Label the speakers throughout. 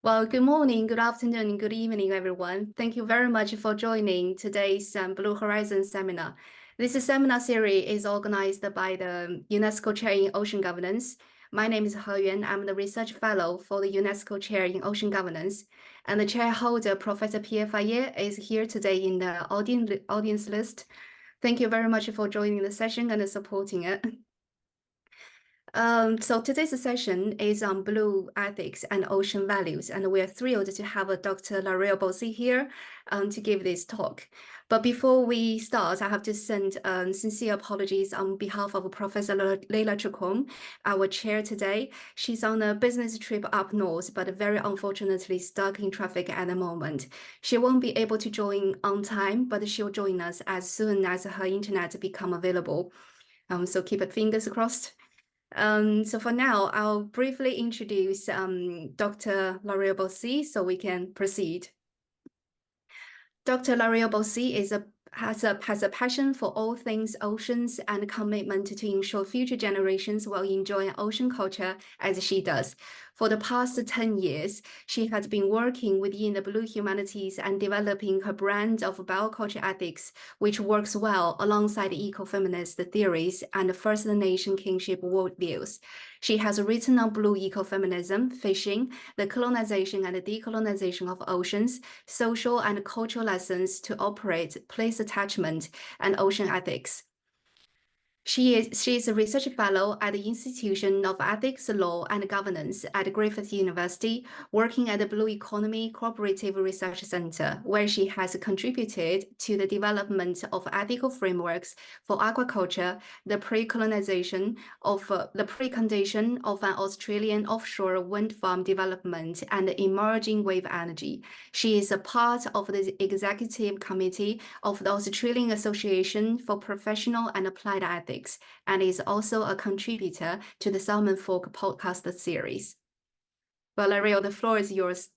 Speaker 1: Well, good morning, good afternoon, and good evening, everyone. Thank you very much for joining today's Blue Horizon seminar. This seminar series is organized by the UNESCO Chair in Ocean Governance. My name is He Yuan. I'm the research fellow for the UNESCO Chair in Ocean Governance. And the chair holder, Professor Pierre Fayet, is here today in the audience list. Thank you very much for joining the session and supporting it. So today's session is on blue ethics and ocean values, and we are thrilled to have Dr. Larelle here to give this talk. But before we start, I have to send sincere apologies on behalf of Professor Leila Chacon, our chair today. She's on a business trip up north, but very unfortunately stuck in traffic at the moment. She won't be able to join on time, but she'll join us as soon as her internet become available. So keep it fingers crossed. So for now, I'll briefly introduce Dr. Larelle so we can proceed. Dr. Larelle has a passion for all things oceans and a commitment to ensure future generations will enjoy ocean culture as she does. For the past 10 years, she has been working within the blue humanities and developing her brand of bioculture ethics, which works well alongside ecofeminist theories and First Nation kinship worldviews. She has written on blue ecofeminism, fishing, the colonization and decolonization of oceans, social and cultural lessons to operate, place attachment, and ocean ethics. She is a research fellow at the Institution of Ethics, Law and Governance at Griffith University, working at the Blue Economy Cooperative Research Center, where she has contributed to the development of ethical frameworks for aquaculture, the precondition of an Australian offshore wind farm development, and emerging wave energy. She is a part of the executive committee of the Australian Association for Professional and Applied Ethics, and is also a contributor to the Salmon Folk podcast series. Larelle, the floor is yours.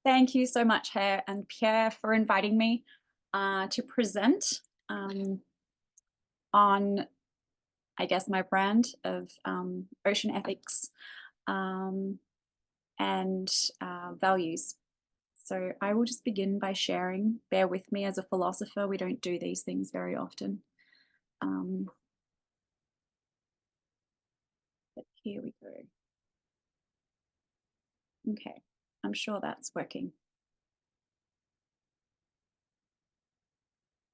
Speaker 2: Thank you so much, He and Pierre, for inviting me to present on, I guess, my brand of ocean ethics and values. So I will just begin by sharing. Bear with me, as a philosopher, we don't do these things very often. But here we go. Okay, I'm sure that's working.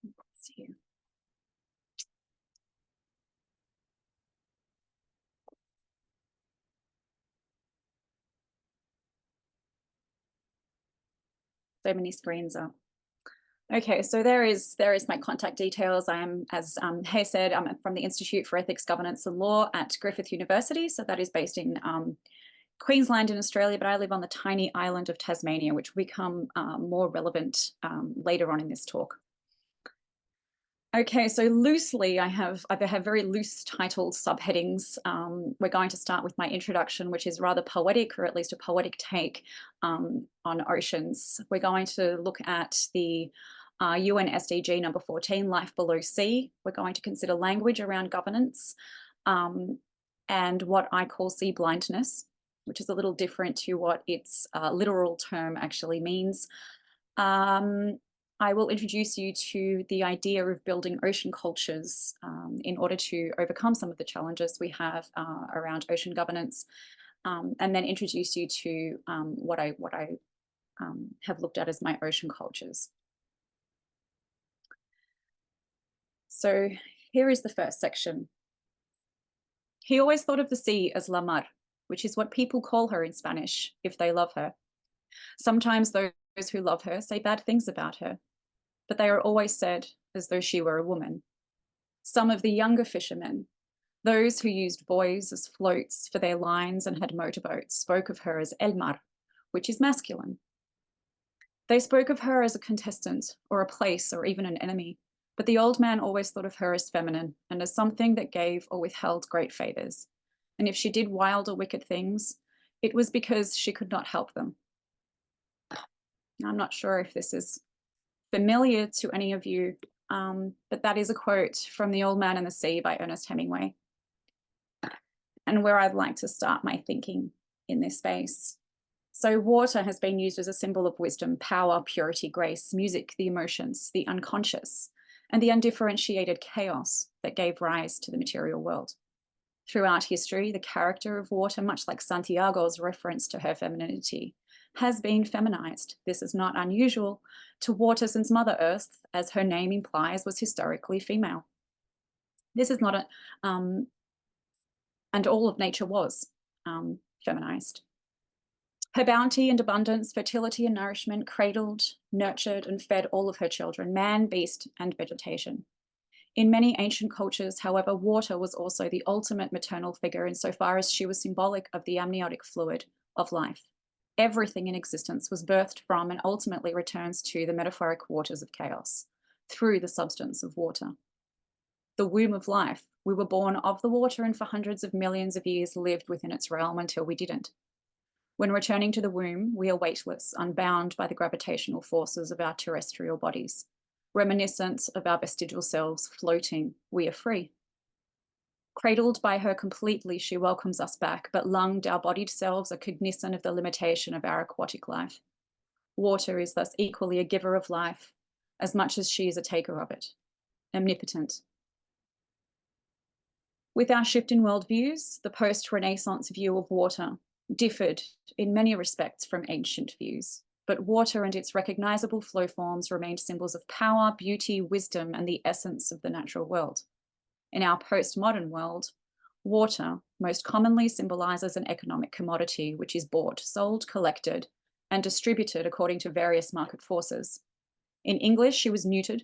Speaker 2: Let's see here. So many screens up. Okay, so there is my contact details. I am, as He said, I'm from the Institute for Ethics, Governance and Law at Griffith University. So that is based in Queensland in Australia, but I live on the tiny island of Tasmania, which will become more relevant later on in this talk. Okay, so loosely, I have very loose titled subheadings. We're going to start with my introduction, which is rather poetic, or at least a poetic take on oceans. We're going to look at the UN SDG number 14, life below sea. We're going to consider language around governance and what I call sea blindness, which is a little different to what its literal term actually means. I will introduce you to the idea of building ocean cultures in order to overcome some of the challenges we have around ocean governance, and then introduce you to what I have looked at as my ocean cultures. So here is the first section. He always thought of the sea as la mar, which is what people call her in Spanish if they love her. Sometimes those who love her say bad things about her, but they are always said as though she were a woman. Some of the younger fishermen, those who used buoys as floats for their lines and had motorboats, spoke of her as el mar, which is masculine. They spoke of her as a contestant or a place or even an enemy, but the old man always thought of her as feminine and as something that gave or withheld great favors. And if she did wild or wicked things, it was because she could not help them. I'm not sure if this is familiar to any of you, but that is a quote from The Old Man and the Sea by Ernest Hemingway. And where I'd like to start my thinking in this space. So water has been used as a symbol of wisdom, power, purity, grace, music, the emotions, the unconscious, and the undifferentiated chaos that gave rise to the material world. Throughout history, the character of water, much like Santiago's reference to her femininity, has been feminized. This is not unusual to water, since Mother Earth, as her name implies, was historically female. This is not and all of nature was feminized. Her bounty and abundance, fertility and nourishment cradled, nurtured, and fed all of her children, man, beast, and vegetation. In many ancient cultures, however, water was also the ultimate maternal figure insofar as she was symbolic of the amniotic fluid of life. Everything in existence was birthed from and ultimately returns to the metaphoric waters of chaos through the substance of water. The womb of life. We were born of the water and for hundreds of millions of years lived within its realm until we didn't. When returning to the womb, we are weightless, unbound by the gravitational forces of our terrestrial bodies. Reminiscent of our vestigial selves floating, we are free. Cradled by her completely, she welcomes us back, but lunged, our bodied selves are cognizant of the limitation of our aquatic life. Water is thus equally a giver of life, as much as she is a taker of it, omnipotent. With our shift in worldviews, the post-Renaissance view of water differed in many respects from ancient views, but water and its recognizable flow forms remained symbols of power, beauty, wisdom, and the essence of the natural world. In our postmodern world, water most commonly symbolizes an economic commodity which is bought, sold, collected, and distributed according to various market forces. In English, she was neutered,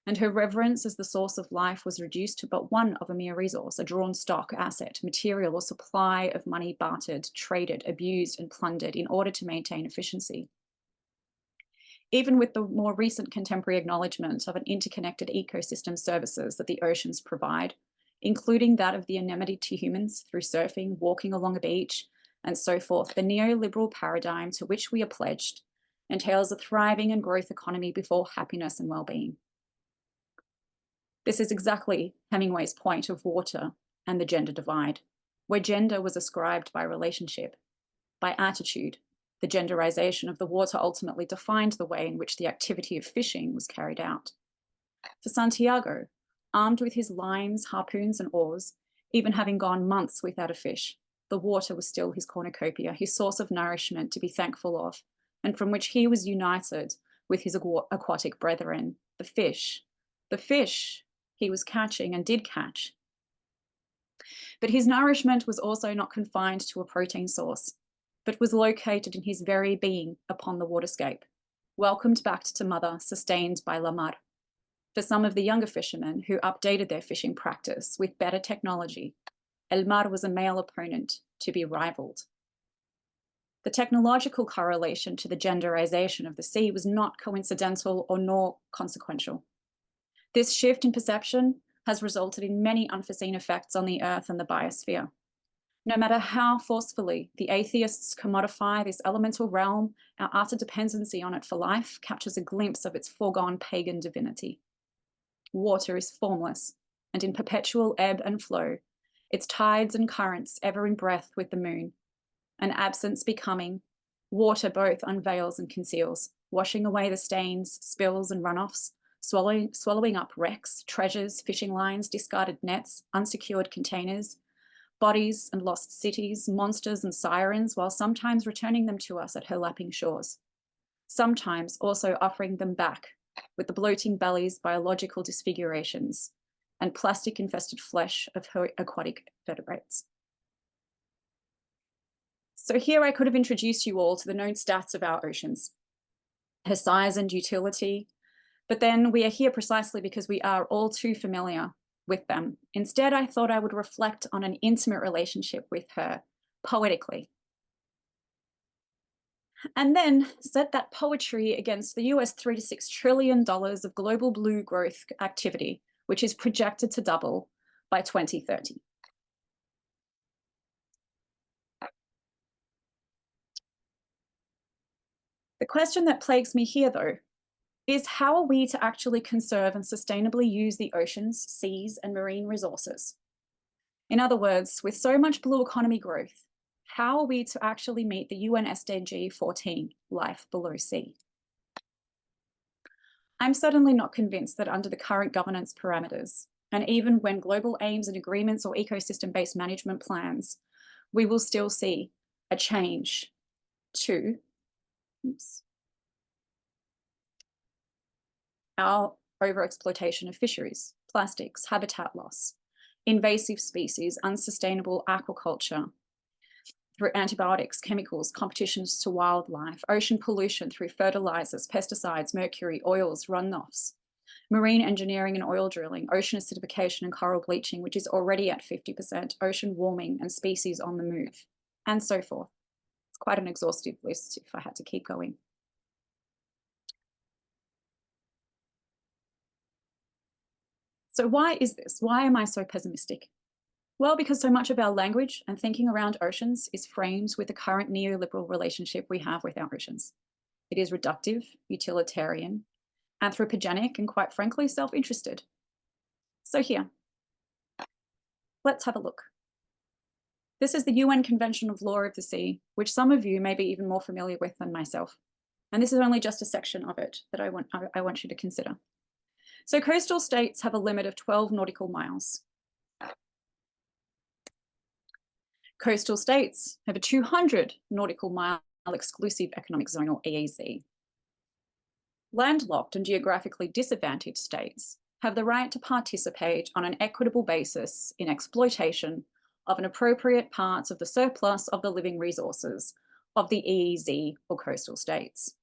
Speaker 2: and her reverence as the source of life was reduced to but one of a mere resource, a drawn stock, asset, material, or supply of money bartered, traded, abused, and plundered in order to maintain efficiency. Even with the more recent contemporary acknowledgement of an interconnected ecosystem services that the oceans provide, including that of the anemone to humans through surfing, walking along a beach, and so forth, the neoliberal paradigm to which we are pledged entails a thriving and growth economy before happiness and well-being. This is exactly Hemingway's point of water and the gender divide, where gender was ascribed by relationship, by attitude. The genderization of the water ultimately defined the way in which the activity of fishing was carried out. For Santiago, armed with his lines, harpoons, and oars, even having gone months without a fish, the water was still his cornucopia, his source of nourishment to be thankful of, and from which he was united with his aquatic brethren, the fish. The fish he was catching and did catch. But his nourishment was also not confined to a protein source, but was located in his very being upon the waterscape, welcomed back to mother, sustained by la mar. For some of the younger fishermen who updated their fishing practice with better technology, el mar was a male opponent to be rivaled. The technological correlation to the genderization of the sea was not coincidental or nor consequential. This shift in perception has resulted in many unforeseen effects on the earth and the biosphere. No matter how forcefully the atheists commodify this elemental realm, our utter dependency on it for life captures a glimpse of its foregone pagan divinity. Water is formless and in perpetual ebb and flow, its tides and currents ever in breath with the moon. An absence becoming, water both unveils and conceals, washing away the stains, spills, and runoffs, swallowing up wrecks, treasures, fishing lines, discarded nets, unsecured containers, bodies and lost cities, monsters and sirens, while sometimes returning them to us at her lapping shores. Sometimes also offering them back with the bloating bellies, biological disfigurations, and plastic-infested flesh of her aquatic vertebrates. So here I could have introduced you all to the known stats of our oceans, her size and utility, but then we are here precisely because we are all too familiar with them. Instead, I thought I would reflect on an intimate relationship with her, poetically. And then set that poetry against the US $3 to $6 trillion of global blue growth activity, which is projected to double by 2030. The question that plagues me here, though, is how are we to actually conserve and sustainably use the oceans, seas, and marine resources? In other words, with so much blue economy growth, how are we to actually meet the UN SDG 14, life below sea? I'm certainly not convinced that under the current governance parameters, and even when global aims and agreements or ecosystem-based management plans, we will still see a change to our overexploitation of fisheries, plastics, habitat loss, invasive species, unsustainable aquaculture, through antibiotics, chemicals, competitions to wildlife, ocean pollution through fertilizers, pesticides, mercury, oils, runoffs, marine engineering and oil drilling, ocean acidification and coral bleaching, which is already at 50%, ocean warming and species on the move, and so forth. It's quite an exhaustive list if I had to keep going. So why is this? Why am I so pessimistic? Well, because so much of our language and thinking around oceans is framed with the current neoliberal relationship we have with our oceans. It is reductive, utilitarian, anthropogenic, and quite frankly, self-interested. So here, let's have a look. This is the UN Convention of Law of the Sea, which some of you may be even more familiar with than myself. And this is only just a section of it that I want you to consider. So coastal states have a limit of 12 nautical miles. Coastal states have a 200 nautical mile exclusive economic zone, or EEZ. Landlocked and geographically disadvantaged states have the right to participate on an equitable basis in exploitation of an appropriate parts of the surplus of the living resources of the EEZ or coastal states.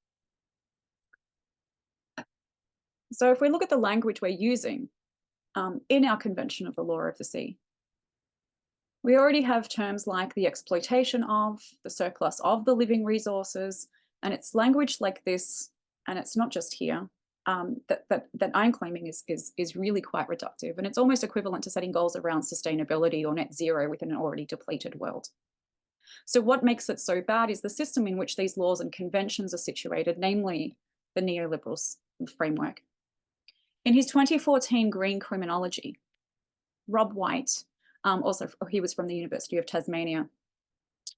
Speaker 2: So if we look at the language we're using in our Convention of the Law of the Sea, we already have terms like the exploitation of, the surplus of the living resources, and it's language like this, and it's not just here, that I'm claiming is really quite reductive, and it's almost equivalent to setting goals around sustainability or net zero within an already depleted world. So what makes it so bad is the system in which these laws and conventions are situated, namely the neoliberal framework. In his 2014 Green Criminology, Rob White, also he was from the University of Tasmania,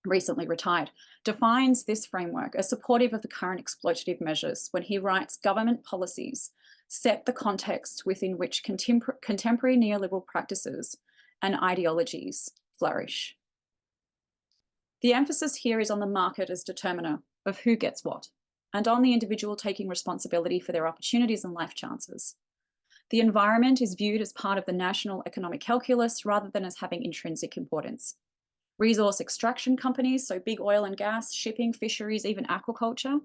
Speaker 2: recently retired, defines this framework as supportive of the current exploitative measures when he writes, government policies set the context within which contemporary neoliberal practices and ideologies flourish. The emphasis here is on the market as determiner of who gets what, and on the individual taking responsibility for their opportunities and life chances. The environment is viewed as part of the national economic calculus rather than as having intrinsic importance. Resource extraction companies, so big oil and gas, shipping, fisheries, even aquaculture,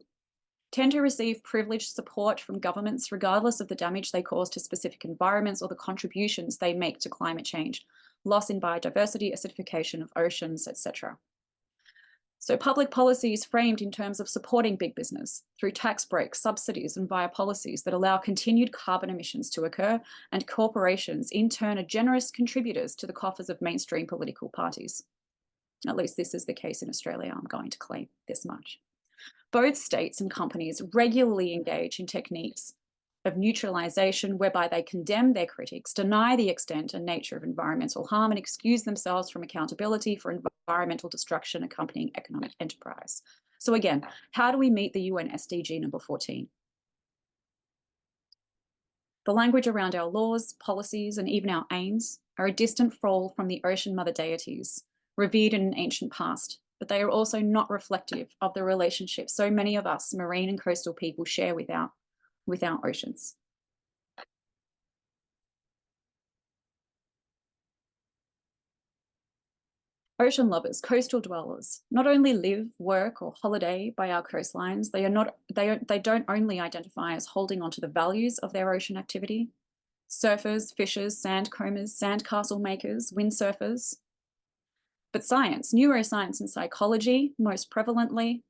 Speaker 2: tend to receive privileged support from governments regardless of the damage they cause to specific environments or the contributions they make to climate change, loss in biodiversity, acidification of oceans, etc. So public policy is framed in terms of supporting big business through tax breaks, subsidies, and via policies that allow continued carbon emissions to occur, and corporations in turn are generous contributors to the coffers of mainstream political parties. At least this is the case in Australia, I'm going to claim this much. Both states and companies regularly engage in techniques of neutralization whereby they condemn their critics, deny the extent and nature of environmental harm, and excuse themselves from accountability for environmental destruction accompanying economic enterprise. So again, how do we meet the UN SDG number 14? The language around our laws, policies, and even our aims are a distant fall from the ocean mother deities, revered in an ancient past, but they are also not reflective of the relationship so many of us marine and coastal people share with our oceans. Ocean lovers, coastal dwellers, not only live, work, or holiday by our coastlines, they don't only identify as holding onto the values of their ocean activity. Surfers, fishers, sandcombers, sandcastle makers, windsurfers. But science, neuroscience and psychology, most prevalently,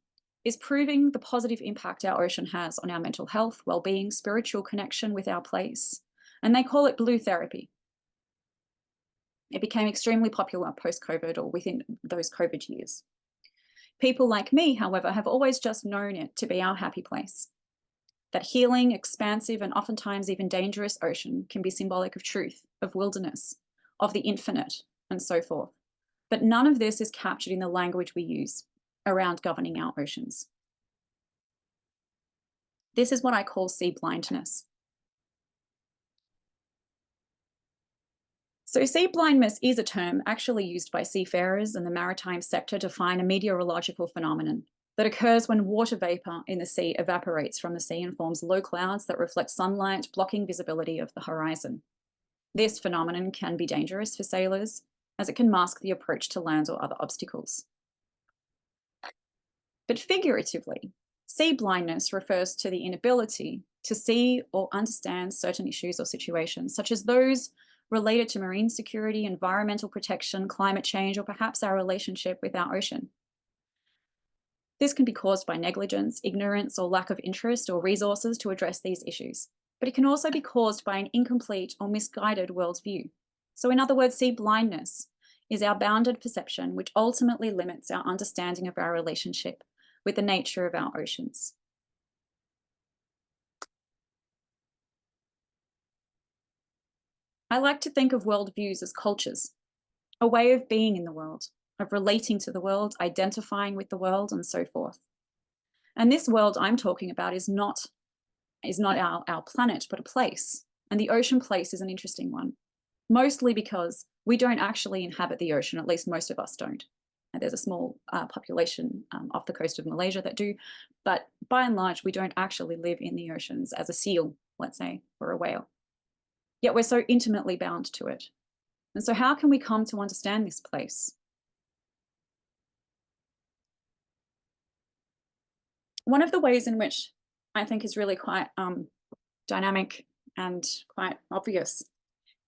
Speaker 2: is proving the positive impact our ocean has on our mental health, well-being, spiritual connection with our place. And they call it blue therapy. It became extremely popular post-COVID or within those COVID years. People like me, however, have always just known it to be our happy place. That healing, expansive, and oftentimes even dangerous ocean can be symbolic of truth, of wilderness, of the infinite, and so forth. but none of this is captured in the language we use around governing our oceans. This is what I call sea blindness. So sea blindness is a term actually used by seafarers and the maritime sector to define a meteorological phenomenon that occurs when water vapor in the sea evaporates from the sea and forms low clouds that reflect sunlight, blocking visibility of the horizon. This phenomenon can be dangerous for sailors, as it can mask the approach to land or other obstacles. But figuratively, sea blindness refers to the inability to see or understand certain issues or situations, such as those related to marine security, environmental protection, climate change, or perhaps our relationship with our ocean. This can be caused by negligence, ignorance, or lack of interest or resources to address these issues. But it can also be caused by an incomplete or misguided worldview. So in other words, sea blindness is our bounded perception, which ultimately limits our understanding of our relationship with the nature of our oceans. I like to think of worldviews as cultures, a way of being in the world, of relating to the world, identifying with the world, and so forth. And this world I'm talking about is not our planet, but a place. And the ocean place is an interesting one, mostly because we don't actually inhabit the ocean, at least most of us don't. And there's a small population off the coast of Malaysia that do, but by and large, we don't actually live in the oceans as a seal, let's say, or a whale. Yet we're so intimately bound to it. And so how can we come to understand this place? One of the ways in which I think is really quite dynamic and quite obvious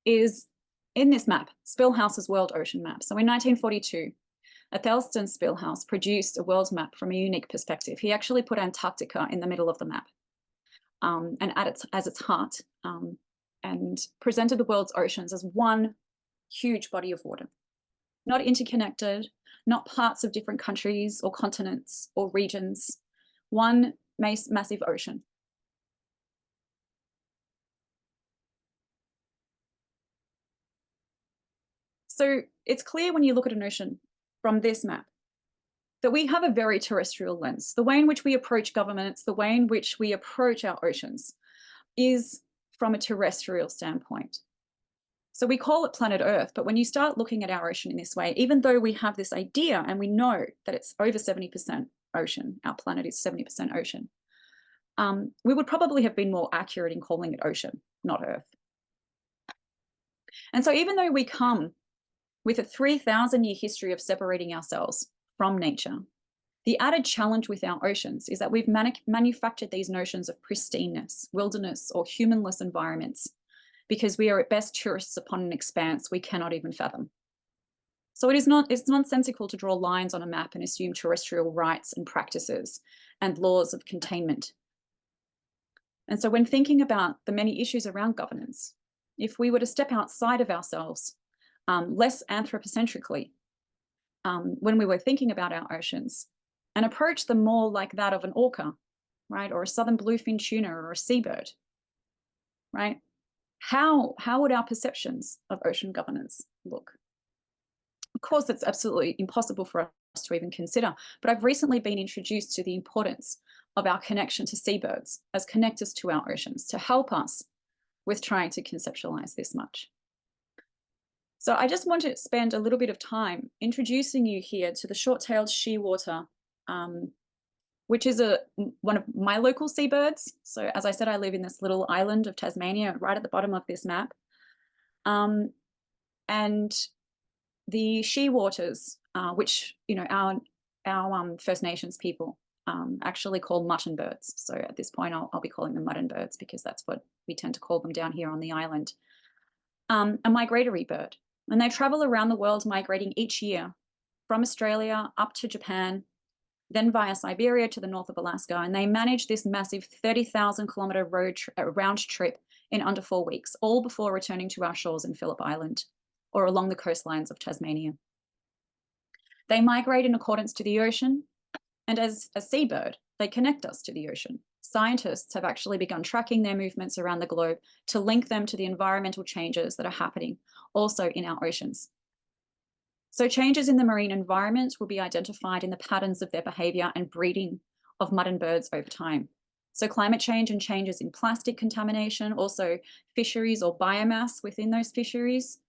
Speaker 2: is in this map, Spilhouse's World Ocean Map. So in 1942, Athelstan Spilhouse produced a world map from a unique perspective. He actually put Antarctica in the middle of the map and as its heart, and presented the world's oceans as one huge body of water, not interconnected, not parts of different countries or continents or regions, one massive ocean. So it's clear when you look at an ocean from this map that we have a very terrestrial lens. The way in which we approach governments, the way in which we approach our oceans is from a terrestrial standpoint. So we call it planet Earth, but when you start looking at our ocean in this way, even though we have this idea and we know that it's over 70% ocean, our planet is 70% ocean, we would probably have been more accurate in calling it ocean, not Earth. And so even though we come with a 3,000-year history of separating ourselves from nature, the added challenge with our oceans is that we've manufactured these notions of pristineness, wilderness, or humanless environments because we are at best tourists upon an expanse we cannot even fathom. So it's nonsensical to draw lines on a map and assume terrestrial rights and practices and laws of containment. And so when thinking about the many issues around governance, if we were to step outside of ourselves, less anthropocentrically, when we were thinking about our oceans, and approach them more like that of an orca, right, or a southern bluefin tuna or a seabird, right? How would our perceptions of ocean governance look? Of course, it's absolutely impossible for us to even consider, but I've recently been introduced to the importance of our connection to seabirds as connectors to our oceans to help us with trying to conceptualize this much. So I just want to spend a little bit of time introducing you here to the short-tailed shearwater, which is one of my local seabirds. So as I said, I live in this little island of Tasmania, right at the bottom of this map. And the shearwaters, which our First Nations people actually call mutton birds. So at this point, I'll be calling them mutton birds because that's what we tend to call them down here on the island. A migratory bird. And they travel around the world migrating each year from Australia up to Japan, then via Siberia to the north of Alaska. And they manage this massive 30,000 kilometer round trip in under 4 weeks, all before returning to our shores in Phillip Island or along the coastlines of Tasmania. They migrate in accordance to the ocean, and as a seabird, they connect us to the ocean. Scientists have actually begun tracking their movements around the globe to link them to the environmental changes that are happening also in our oceans. So changes in the marine environment will be identified in the patterns of their behavior and breeding of mud and birds over time. So climate change and changes in plastic contamination, also fisheries or biomass within those fisheries,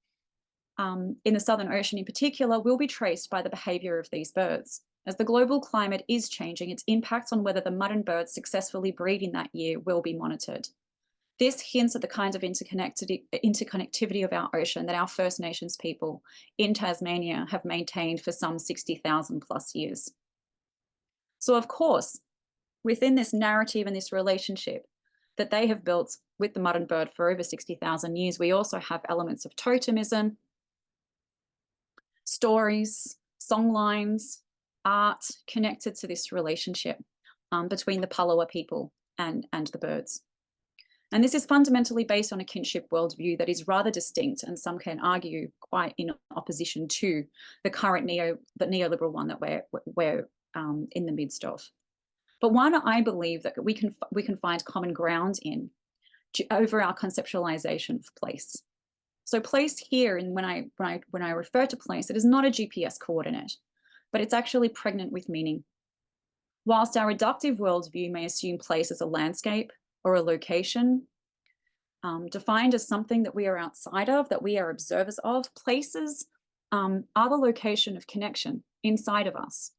Speaker 2: in the Southern Ocean in particular, will be traced by the behavior of these birds. As the global climate is changing, its impacts on whether the mud and birds successfully breed in that year will be monitored. This hints at the kind of interconnectivity of our ocean that our First Nations people in Tasmania have maintained for some 60,000 plus years. So of course, within this narrative and this relationship that they have built with the mud and bird for over 60,000 years, we also have elements of totemism, stories, songlines, art connected to this relationship between the Palawa people and the birds. And this is fundamentally based on a kinship worldview that is rather distinct, and some can argue quite in opposition to the current neoliberal one that we're in the midst of. But one I believe that we can find common ground in over our conceptualization of place. So place here, and when I refer to place, it is not a GPS coordinate, but it's actually pregnant with meaning. Whilst our reductive worldview may assume place as a landscape or a location, defined as something that we are outside of, that we are observers of, places are the location of connection inside of us.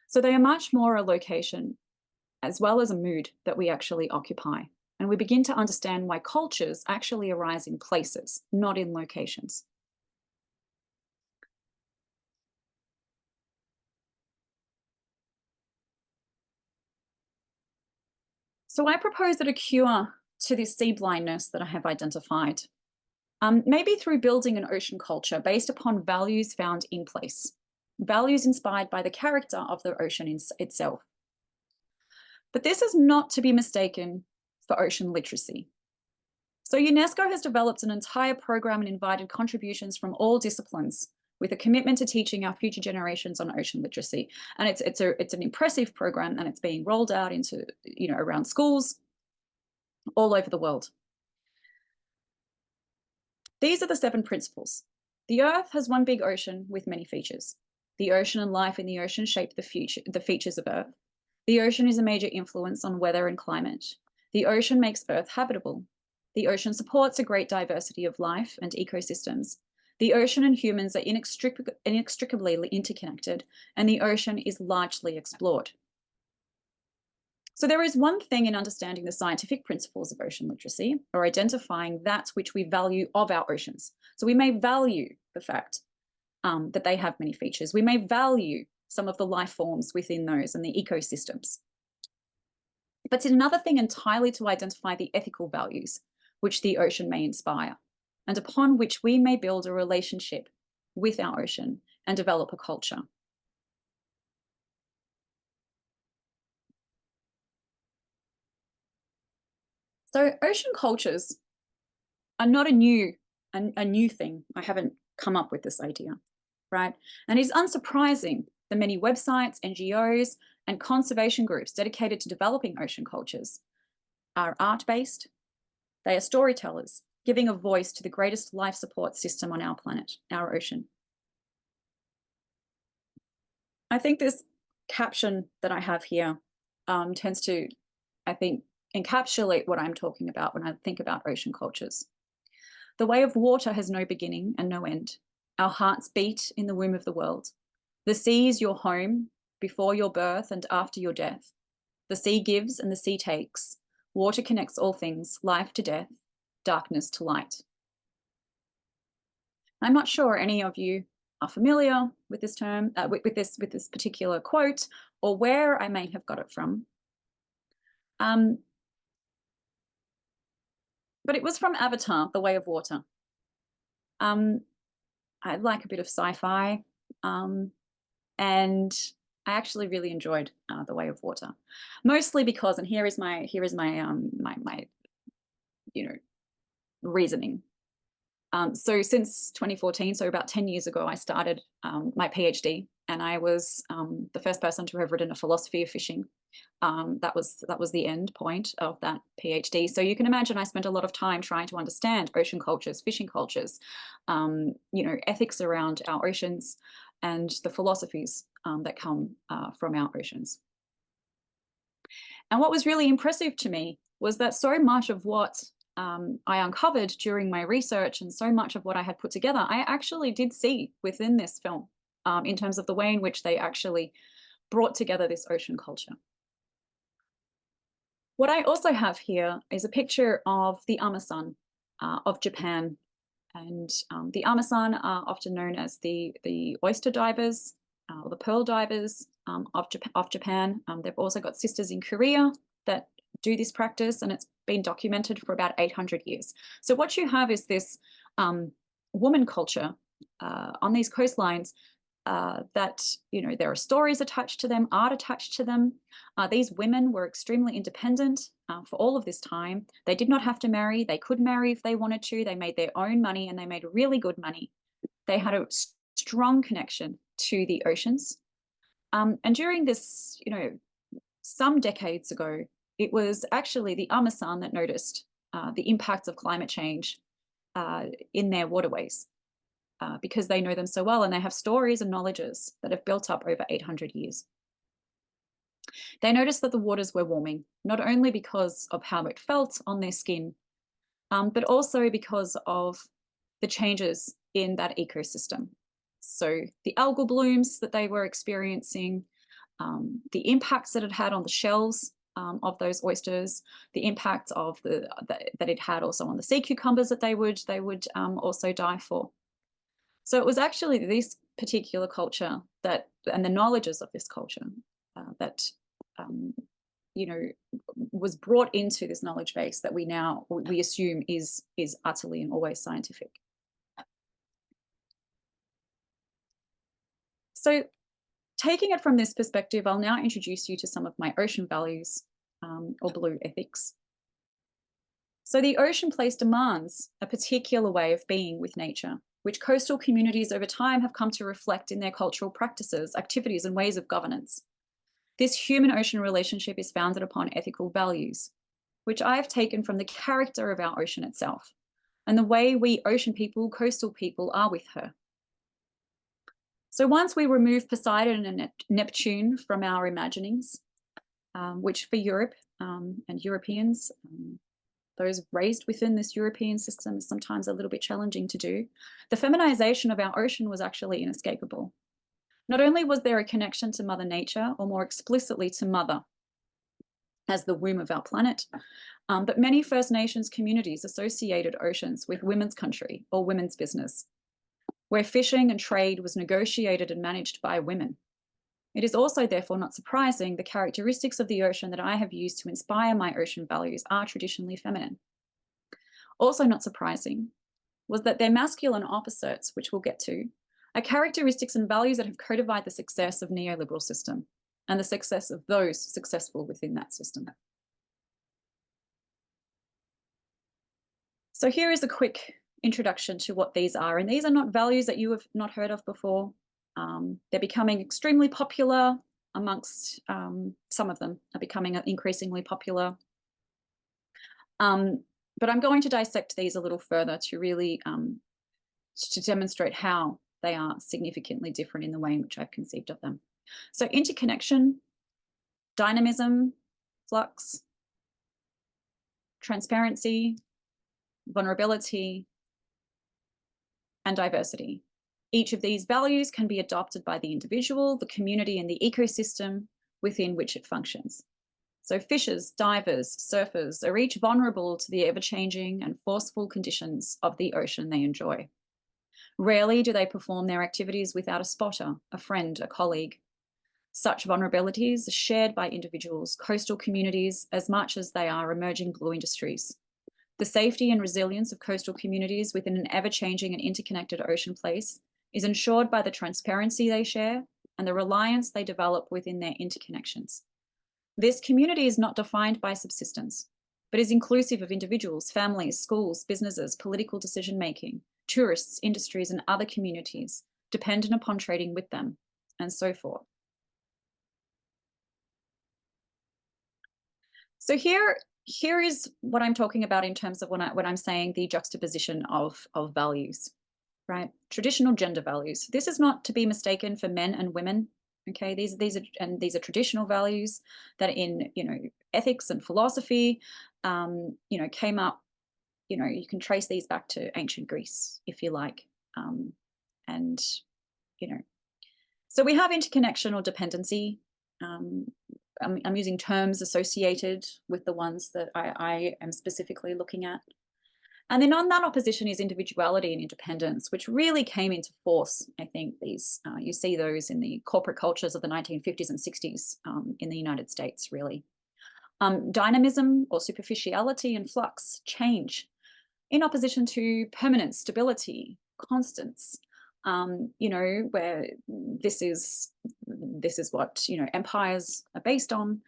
Speaker 2: So they are much more a location as well as a mood that we actually occupy. And we begin to understand why cultures actually arise in places, not in locations. So I propose that a cure to this sea blindness that I have identified, maybe through building an ocean culture based upon values found in place, values inspired by the character of the ocean itself. But this is not to be mistaken for ocean literacy. So UNESCO has developed an entire program and invited contributions from all disciplines with a commitment to teaching our future generations on ocean literacy. And it's an impressive program, and it's being rolled out into, around schools all over the world. These are the 7 principles. The Earth has one big ocean with many features. The ocean and life in the ocean shape the features of Earth. The ocean is a major influence on weather and climate. The ocean makes Earth habitable. The ocean supports a great diversity of life and ecosystems. The ocean and humans are inextricably interconnected, and the ocean is largely explored. So there is one thing in understanding the scientific principles of ocean literacy, or identifying that which we value of our oceans. So we may value the fact that they have many features. We may value some of the life forms within those and the ecosystems. But it's another thing entirely to identify the ethical values which the ocean may inspire, and upon which we may build a relationship with our ocean and develop a culture. So ocean cultures are not a new thing. I haven't come up with this idea, right? And it's unsurprising the many websites, NGOs, and conservation groups dedicated to developing ocean cultures are art-based. They are storytellers, giving a voice to the greatest life support system on our planet, our ocean. I think this caption that I have here tends to, I think, encapsulate what I'm talking about when I think about ocean cultures. The way of water has no beginning and no end. Our hearts beat in the womb of the world. The sea is your home before your birth and after your death. The sea gives and the sea takes. Water connects all things, life to death, darkness to light. I'm not sure any of you are familiar with this term, with this particular quote, or where I may have got it from. But it was from Avatar, The Way of Water. I like a bit of sci-fi, and I actually really enjoyed The Way of Water, mostly because, and here is my reasoning. So since 2014, so about 10 years ago, I started my PhD and I was the first person to have written a philosophy of fishing. That was the end point of that PhD. So you can imagine I spent a lot of time trying to understand ocean cultures, fishing cultures, ethics around our oceans, and the philosophies that come from our oceans. And what was really impressive to me was that so much of what I uncovered during my research and so much of what I had put together, I actually did see within this film in terms of the way in which they actually brought together this ocean culture. What I also have here is a picture of the Amazon of Japan. And the Amazon are often known as the oyster divers or the pearl divers of Japan. They've also got sisters in Korea that do this practice, and it's been documented for about 800 years. So what you have is this woman culture on these coastlines that, there are stories attached to them, art attached to them. These women were extremely independent for all of this time. They did not have to marry. They could marry if they wanted to. They made their own money, and they made really good money. They had a strong connection to the oceans. And during this, some decades ago, it was actually the Amazon that noticed the impacts of climate change in their waterways. Because they know them so well, and they have stories and knowledges that have built up over 800 years. They noticed that the waters were warming, not only because of how it felt on their skin, but also because of the changes in that ecosystem. So the algal blooms that they were experiencing, the impacts that it had on the shells of those oysters, the impact of that it had also on the sea cucumbers that they would also die for. So it was actually this particular culture and the knowledges of this culture that, was brought into this knowledge base that we assume is utterly and always scientific. So taking it from this perspective, I'll now introduce you to some of my ocean values or blue ethics. So the ocean place demands a particular way of being with nature, which coastal communities over time have come to reflect in their cultural practices, activities, and ways of governance. This human-ocean relationship is founded upon ethical values, which I have taken from the character of our ocean itself and the way we ocean people, coastal people, are with her. So once we remove Poseidon and Neptune from our imaginings, which for Europe and Europeans, those raised within this European system is sometimes a little bit challenging to do. The feminization of our ocean was actually inescapable. Not only was there a connection to Mother Nature, or more explicitly to Mother, as the womb of our planet, but many First Nations communities associated oceans with women's country or women's business, where fishing and trade was negotiated and managed by women. It is also therefore not surprising the characteristics of the ocean that I have used to inspire my ocean values are traditionally feminine. Also not surprising was that their masculine opposites, which we'll get to, are characteristics and values that have codified the success of neoliberal system and the success of those successful within that system. So here is a quick introduction to what these are, and these are not values that you have not heard of before. They're becoming extremely popular amongst some of them are becoming increasingly popular. But I'm going to dissect these a little further to really to demonstrate how they are significantly different in the way in which I've conceived of them. So interconnection, dynamism, flux, transparency, vulnerability, and diversity. Each of these values can be adopted by the individual, the community, and the ecosystem within which it functions. So fishers, divers, surfers are each vulnerable to the ever-changing and forceful conditions of the ocean they enjoy. Rarely do they perform their activities without a spotter, a friend, a colleague. Such vulnerabilities are shared by individuals, coastal communities, as much as they are emerging blue industries. The safety and resilience of coastal communities within an ever-changing and interconnected ocean place is ensured by the transparency they share and the reliance they develop within their interconnections. This community is not defined by subsistence, but is inclusive of individuals, families, schools, businesses, political decision-making, tourists, industries, and other communities dependent upon trading with them, and so forth. So here is what I'm talking about in terms of when I'm saying the juxtaposition of values, right? Traditional gender values. This is not to be mistaken for men and women. Okay, these are traditional values that in ethics and philosophy, came up. You can trace these back to ancient Greece, if you like, and so we have interconnection or dependency. I'm using terms associated with the ones that I am specifically looking at. And then on that opposition is individuality and independence, which really came into force. I think you see those in the corporate cultures of the 1950s and 60s in the United States, really. Dynamism or superficiality and flux, change, in opposition to permanence, stability, constance. Where this is what empires are based on.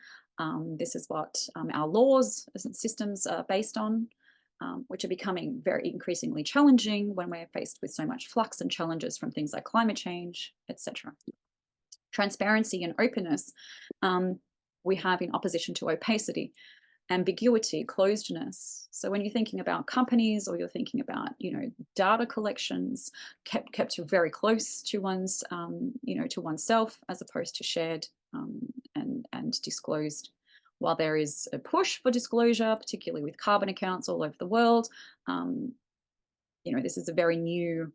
Speaker 2: This is what our laws and systems are based on, which are becoming very increasingly challenging when we're faced with so much flux and challenges from things like climate change, etc. Transparency and openness we have in opposition to opacity. Ambiguity, closedness. So when you're thinking about companies or you're thinking about, data collections kept very close to one's, to oneself as opposed to shared and disclosed. While there is a push for disclosure, particularly with carbon accounts all over the world, this is a very new,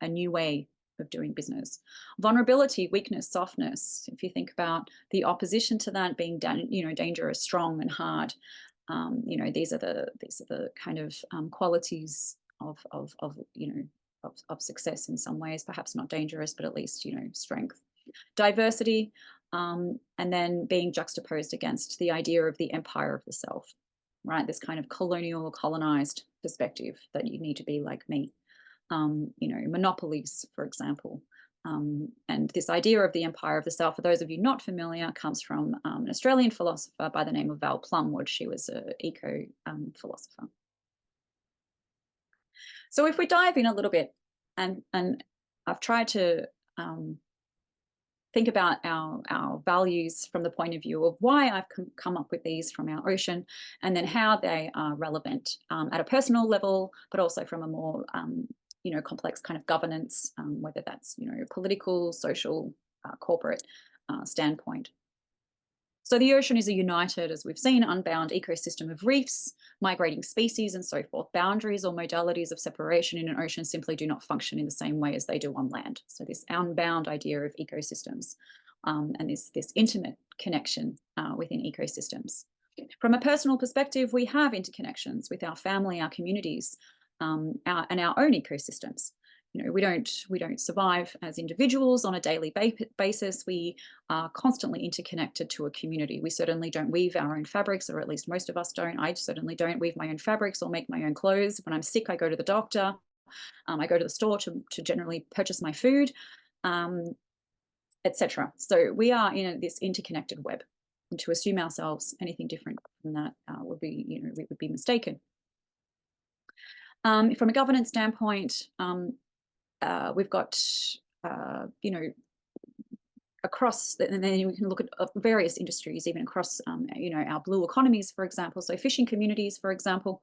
Speaker 2: a new way of doing business. Vulnerability, weakness, softness. If you think about the opposition to that being dangerous, strong, and hard, these are the kind of qualities of success in some ways. Perhaps not dangerous, but at least strength. Diversity, and then being juxtaposed against the idea of the empire of the self, right? This kind of colonial or colonized perspective that you need to be like me. Monopolies, for example. And this idea of the empire of the self, for those of you not familiar, comes from an Australian philosopher by the name of Val Plumwood. She was an eco philosopher. So if we dive in a little bit, and I've tried to think about our values from the point of view of why I've come up with these from our ocean, and then how they are relevant at a personal level, but also from a more complex kind of governance, whether that's political, social, corporate standpoint. So the ocean is a united, as we've seen, unbound ecosystem of reefs, migrating species, and so forth. Boundaries or modalities of separation in an ocean simply do not function in the same way as they do on land. So this unbound idea of ecosystems and this intimate connection within ecosystems. From a personal perspective, we have interconnections with our family, our communities, and our own ecosystems. We don't survive as individuals on a daily basis. We are constantly interconnected to a community. We certainly don't weave our own fabrics, or at least most of us don't. I certainly don't weave my own fabrics or make my own clothes. When I'm sick, I go to the doctor. I go to the store to generally purchase my food, etc. So we are in this interconnected web. And to assume ourselves anything different from that would be, we would be mistaken. From a governance standpoint, we've got, across, and then we can look at various industries, even across, our blue economies, for example. So fishing communities, for example,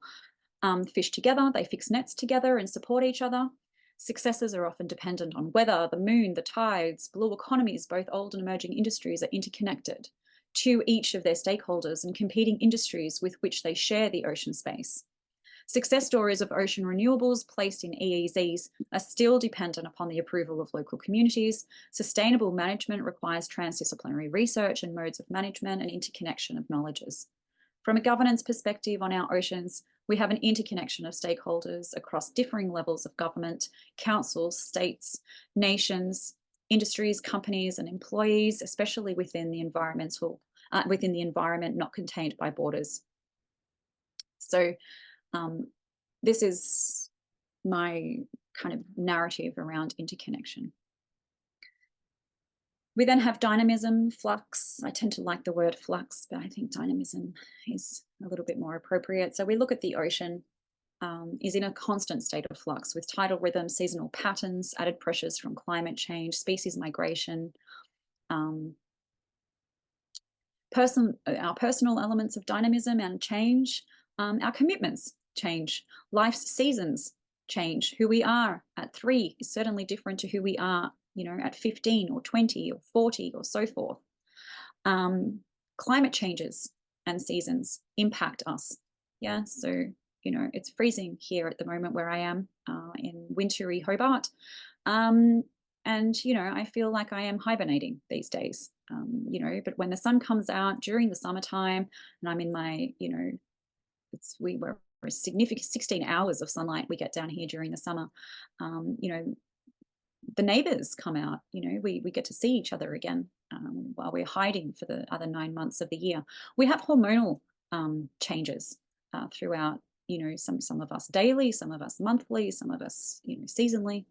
Speaker 2: fish together, they fix nets together and support each other. Successes are often dependent on weather, the moon, the tides. Blue economies, both old and emerging industries, are interconnected to each of their stakeholders and competing industries with which they share the ocean space. Success stories of ocean renewables placed in EEZs are still dependent upon the approval of local communities. Sustainable management requires transdisciplinary research and modes of management and interconnection of knowledges. From a governance perspective on our oceans, we have an interconnection of stakeholders across differing levels of government, councils, states, nations, industries, companies, and employees, especially within the environment, not contained by borders. So this is my kind of narrative around interconnection. We then have dynamism, flux. I tend to like the word flux, but I think dynamism is a little bit more appropriate. So we look at the ocean is in a constant state of flux with tidal rhythms, seasonal patterns, added pressures from climate change, species migration, our personal elements of dynamism and change, our commitments change, life's seasons change. Who we are at 3 is certainly different to who we are, at 15 or 20 or 40 or so forth. Climate changes and seasons impact us. Yeah, so it's freezing here at the moment where I am in wintry Hobart. And I feel like I am hibernating these days. But when the sun comes out during the summertime and I'm in my, we're a significant 16 hours of sunlight we get down here during the summer. The neighbors come out, we get to see each other again while we're hiding for the other 9 months of the year. We have hormonal changes throughout, some of us daily, some of us monthly, some of us, seasonally.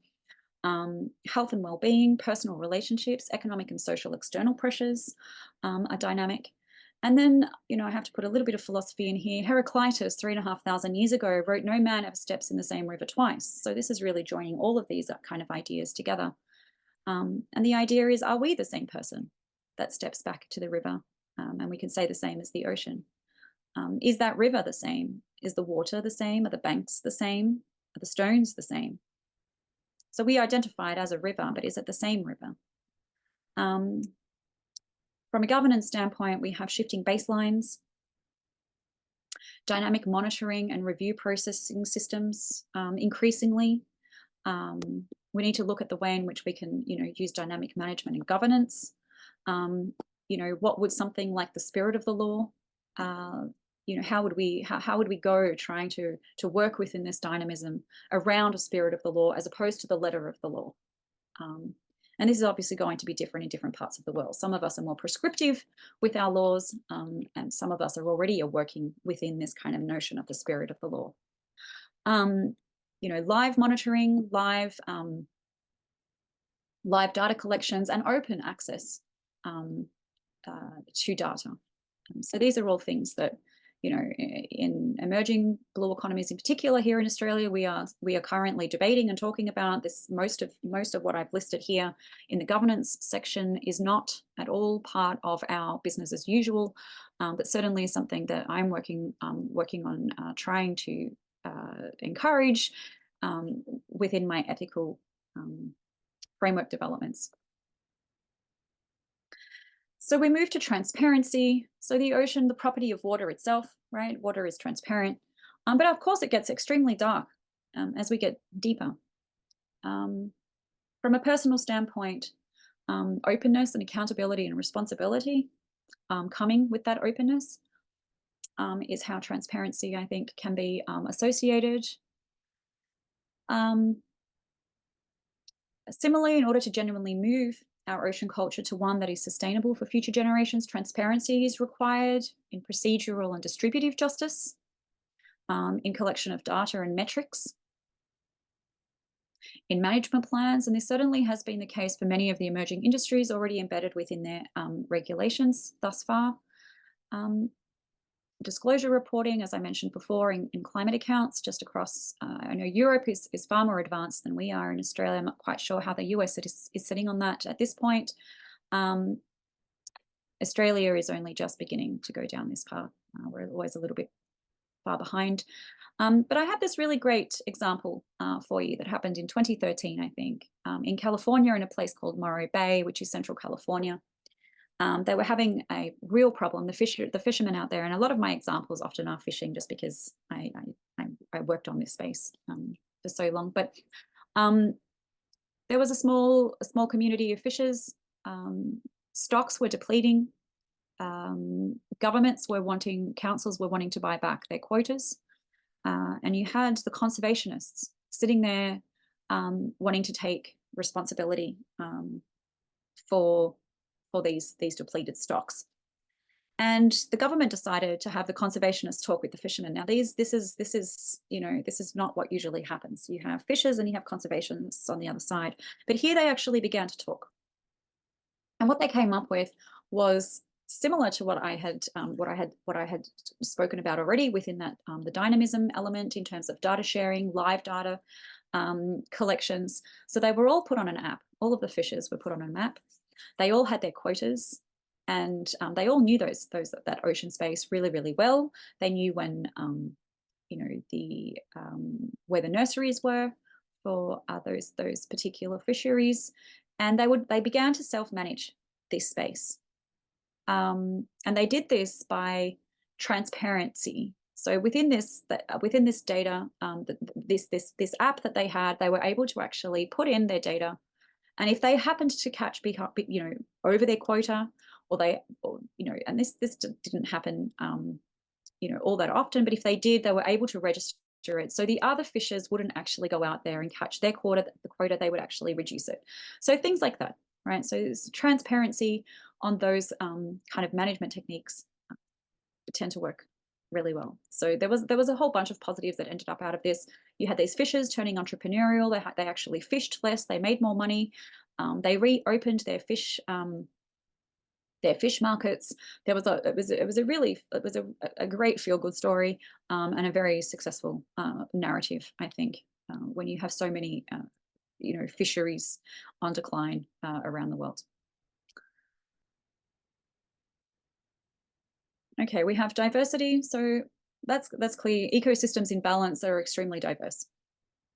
Speaker 2: Health and well-being, personal relationships, economic and social external pressures are dynamic. And then, I have to put a little bit of philosophy in here. Heraclitus, 3,500 years ago, wrote, "No man ever steps in the same river twice." So this is really joining all of these kind of ideas together. And the idea is, are we the same person that steps back to the river? And we can say the same as the ocean. Is that river the same? Is the water the same? Are the banks the same? Are the stones the same? So we identify it as a river, but is it the same river? From a governance standpoint, we have shifting baselines, dynamic monitoring and review processing systems. Increasingly, we need to look at the way in which we can, use dynamic management and governance. What would something like the spirit of the law, how would we go trying to work within this dynamism around a spirit of the law as opposed to the letter of the law? And this is obviously going to be different in different parts of the world. Some of us are more prescriptive with our laws, and some of us are already working within this kind of notion of the spirit of the law. Live monitoring, live data collections, and open access to data. So these are all things that, in emerging blue economies in particular here in Australia, we are currently debating and talking about this. Most of what I've listed here in the governance section is not at all part of our business as usual, but certainly something that I'm working on trying to encourage within my ethical framework developments. So we move to transparency. So the ocean, the property of water itself, right? Water is transparent, but of course it gets extremely dark as we get deeper. From a personal standpoint, openness and accountability and responsibility coming with that openness is how transparency, I think, can be associated. Similarly, in order to genuinely move our ocean culture to one that is sustainable for future generations, transparency is required in procedural and distributive justice, in collection of data and metrics, in management plans, and this certainly has been the case for many of the emerging industries already embedded within their regulations thus far. Disclosure reporting, as I mentioned before, in climate accounts just across, I know Europe is far more advanced than we are in Australia. I'm not quite sure how the US is sitting on that at this point. Australia is only just beginning to go down this path. We're always a little bit far behind. But I have this really great example for you that happened in 2013, I think, in California in a place called Morro Bay, which is Central California. They were having a real problem, the fishermen out there, and a lot of my examples often are fishing just because I worked on this space for so long. But there was a small community of fishers. Stocks were depleting. Councils were wanting to buy back their quotas. And you had the conservationists sitting there wanting to take responsibility for these depleted stocks. And the government decided to have the conservationists talk with the fishermen. Now, this is not what usually happens. You have fishers and you have conservationists on the other side. But here they actually began to talk. And what they came up with was similar to what I had spoken about already within that the dynamism element in terms of data sharing, live data collections. So they were all put on an app. All of the fishes were put on a map. They all had their quotas, and they all knew that ocean space really, really well. They knew when the where the nurseries were for those particular fisheries, and they began to self-manage this space. And they did this by transparency. So within this data, this app that they had, they were able to actually put in their data, and if they happened to catch over their quota, and this didn't happen all that often, but if they did, they were able to register it. So the other fishers wouldn't actually go out there and catch their quota, they would actually reduce it. So things like that, right? So it's transparency on those kind of management techniques tend to work really well. So there was a whole bunch of positives that ended up out of this. You had these fishers turning entrepreneurial. They actually fished less. They made more money. They reopened their fish markets. It was a great feel-good story and a very successful narrative, I think, when you have so many fisheries on decline around the world. Okay, we have diversity, so that's clear. Ecosystems in balance are extremely diverse,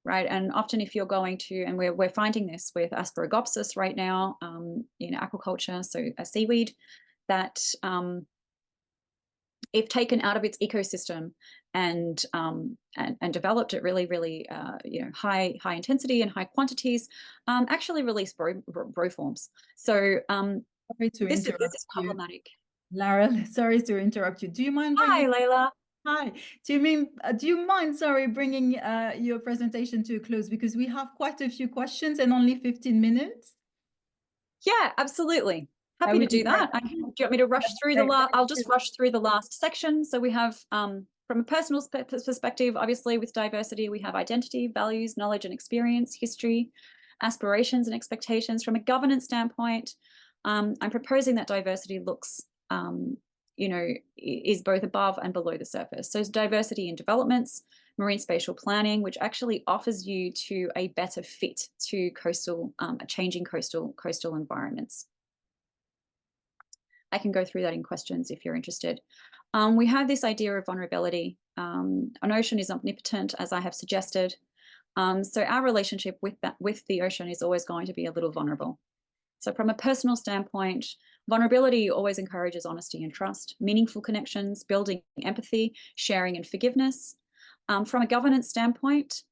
Speaker 2: right? And often if you're going to, and we're finding this with Aspergillus right now in aquaculture, so a seaweed that if taken out of its ecosystem and developed at really, really high intensity and high quantities, actually release broforms. So this is problematic.
Speaker 3: Larelle, sorry to interrupt you. Do you mind?
Speaker 2: Hi, Layla.
Speaker 3: Hi. Do you mind, sorry, bringing your presentation to a close, because we have quite a few questions and only 15 minutes?
Speaker 2: Yeah, absolutely. Happy to do that. Do you want me to rush through the last? I'll just rush through the last section. So we have, from a personal perspective, obviously with diversity, we have identity, values, knowledge and experience, history, aspirations and expectations. From a governance standpoint, I'm proposing that diversity looks is both above and below the surface. So it's diversity in developments, marine spatial planning, which actually offers you to a better fit to changing coastal environments. I can go through that in questions if you're interested. We have this idea of vulnerability. An ocean is omnipotent, as I have suggested. So our relationship with the ocean is always going to be a little vulnerable. So from a personal standpoint, vulnerability always encourages honesty and trust, meaningful connections, building empathy, sharing and forgiveness. From a governance standpoint,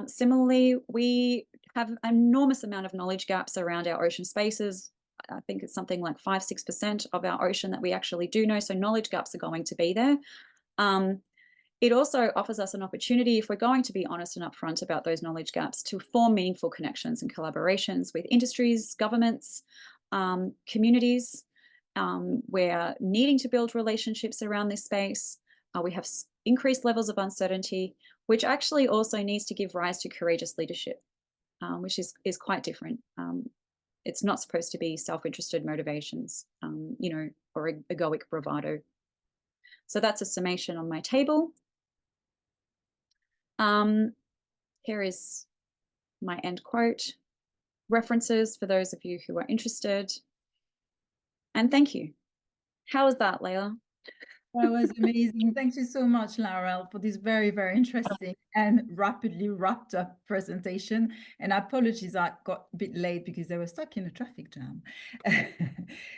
Speaker 2: similarly, we have an enormous amount of knowledge gaps around our ocean spaces. I think it's something like 5–6% of our ocean that we actually do know. So knowledge gaps are going to be there. It also offers us an opportunity, if we're going to be honest and upfront about those knowledge gaps, to form meaningful connections and collaborations with industries, governments, communities. We're needing to build relationships around this space. We have increased levels of uncertainty, which actually also needs to give rise to courageous leadership, which is quite different. It's not supposed to be self-interested motivations, or egoic bravado. So that's a summation on my table. Here is my end quote. References for those of you who are interested. And thank you. How was that, Layla?
Speaker 3: That was amazing. Thank you so much, Larelle, for this very, very interesting and rapidly wrapped up presentation. And apologies, I got a bit late because I was stuck in a traffic jam.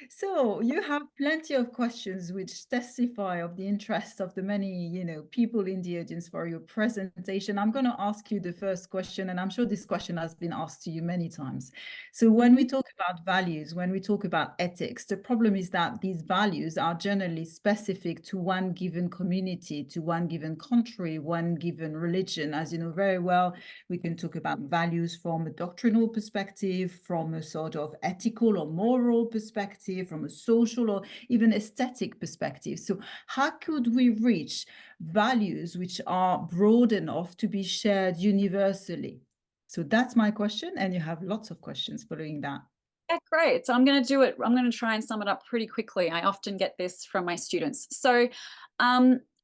Speaker 3: So you have plenty of questions which testify of the interest of the many, people in the audience for your presentation. I'm going to ask you the first question, and I'm sure this question has been asked to you many times. So when we talk about values, when we talk about ethics, the problem is that these values are generally specific to one given community, to one given country, one given religion. As you know very well, we can talk about values from a doctrinal perspective, from a sort of ethical or moral perspective, from a social or even aesthetic perspective. So how could we reach values which are broad enough to be shared universally? So that's my question, and you have lots of questions following that.
Speaker 2: Yeah, great. So I'm going to do it. I'm going to try and sum it up pretty quickly. I often get this from my students. So